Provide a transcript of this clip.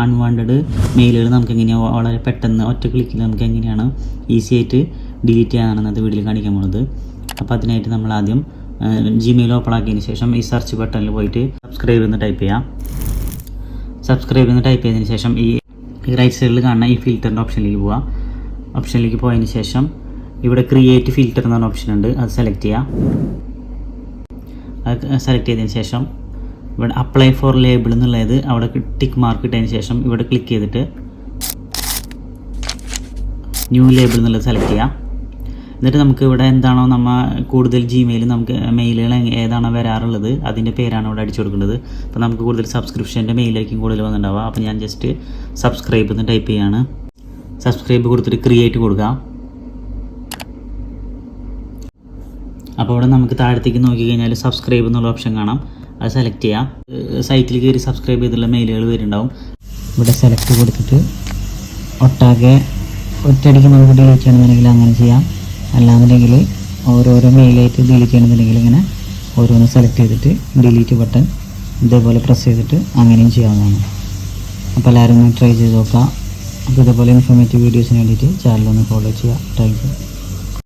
Unwanted മെയിലുകൾ നമുക്ക് എങ്ങനെയാണ് വളരെ പെട്ടെന്ന് ഒറ്റ ക്ലിക്കിൽ നമുക്ക് എങ്ങനെയാണ് ഈസി ആയിട്ട് ഡിലീറ്റ് ചെയ്യാനാണ് ഇന്നത്തെ വീഡിയോയിൽ കാണിക്കാൻ പോകുന്നത്. അപ്പോൾ അതിനായിട്ട് നമ്മൾ ആദ്യം ജിമെയിൽ ഓപ്പൺ ആക്കിയതിന് ശേഷം ഈ സെർച്ച് ബട്ടണിൽ പോയിട്ട് സബ്സ്ക്രൈബ് എന്ന് ടൈപ്പ് ചെയ്യാം. സബ്സ്ക്രൈബ് എന്ന് ടൈപ്പ് ചെയ്തതിന് ശേഷം ഈ റൈറ്റ് സൈഡിൽ കാണുന്ന ഈ ഫിൽറ്ററിൻ്റെ ഓപ്ഷനിലേക്ക് പോവുക. ഓപ്ഷനിലേക്ക് പോയതിന് ശേഷം ഇവിടെ ക്രിയേറ്റ് ഫിൽറ്റർ എന്ന് പറഞ്ഞ ഓപ്ഷൻ ഉണ്ട്, അത് സെലക്ട് ചെയ്യുക. അത് സെലക്ട് ചെയ്തതിന് ശേഷം ഇവിടെ അപ്ലൈ ഫോർ ലേബിൾ എന്നുള്ളത് അവിടെ ടിക്ക് മാർക്ക് ഇട്ടതിന് ശേഷം ഇവിടെ ക്ലിക്ക് ചെയ്തിട്ട് ന്യൂ ലേബിൾ എന്നുള്ളത് സെലക്ട് ചെയ്യാം. എന്നിട്ട് നമുക്ക് ഇവിടെ എന്താണോ നമ്മൾ കൂടുതൽ ജിമെയിൽ നമുക്ക് മെയിലുകൾ ഏതാണോ വരാറുള്ളത് അതിൻ്റെ പേരാണ് ഇവിടെ അടിച്ചു കൊടുക്കേണ്ടത്. അപ്പോൾ നമുക്ക് കൂടുതൽ സബ്സ്ക്രിപ്ഷൻ്റെ മെയിലായിരിക്കും കൂടുതൽ വന്നിട്ടുണ്ടാവുക. അപ്പോൾ ഞാൻ ജസ്റ്റ് സബ്സ്ക്രൈബ് എന്ന് ടൈപ്പ് ചെയ്യാണ്. സബ്സ്ക്രൈബ് കൊടുത്തിട്ട് ക്രിയേറ്റ് കൊടുക്കുക. അപ്പോൾ ഇവിടെ നമുക്ക് താഴത്തേക്ക് നോക്കിക്കഴിഞ്ഞാൽ സബ്സ്ക്രൈബ് എന്നുള്ള ഓപ്ഷൻ കാണാം, അത് സെലക്ട് ചെയ്യാം. സൈറ്റിൽ കയറി സബ്സ്ക്രൈബ് ചെയ്തിട്ടുള്ള മെയിലുകൾ വരുന്നുണ്ടാവും. ഇവിടെ സെലക്ട് കൊടുത്തിട്ട് ഒട്ടാകെ ഒറ്റയടിക്ക് നമുക്ക് ഡിലീറ്റ് ചെയ്യണമെന്നുണ്ടെങ്കിൽ അങ്ങനെ ചെയ്യാം. അല്ലാന്നുണ്ടെങ്കിൽ ഓരോരോ മെയിലായിട്ട് ഡിലീറ്റ് ചെയ്യണമെന്നുണ്ടെങ്കിൽ ഇങ്ങനെ ഓരോന്ന് സെലക്ട് ചെയ്തിട്ട് ഡിലീറ്റ് ബട്ടൺ ഇതേപോലെ പ്രസ് ചെയ്തിട്ട് അങ്ങനെയും ചെയ്യാവുന്നതാണ്. അപ്പോൾ എല്ലാവരും ഒന്ന് ട്രൈ ചെയ്ത് നോക്കാം. അപ്പോൾ ഇതേപോലെ ഇൻഫോർമേറ്റീവ് വീഡിയോസിന് വേണ്ടിയിട്ട് ചാനലൊന്ന് ഫോളോ ചെയ്യുക. Thank you.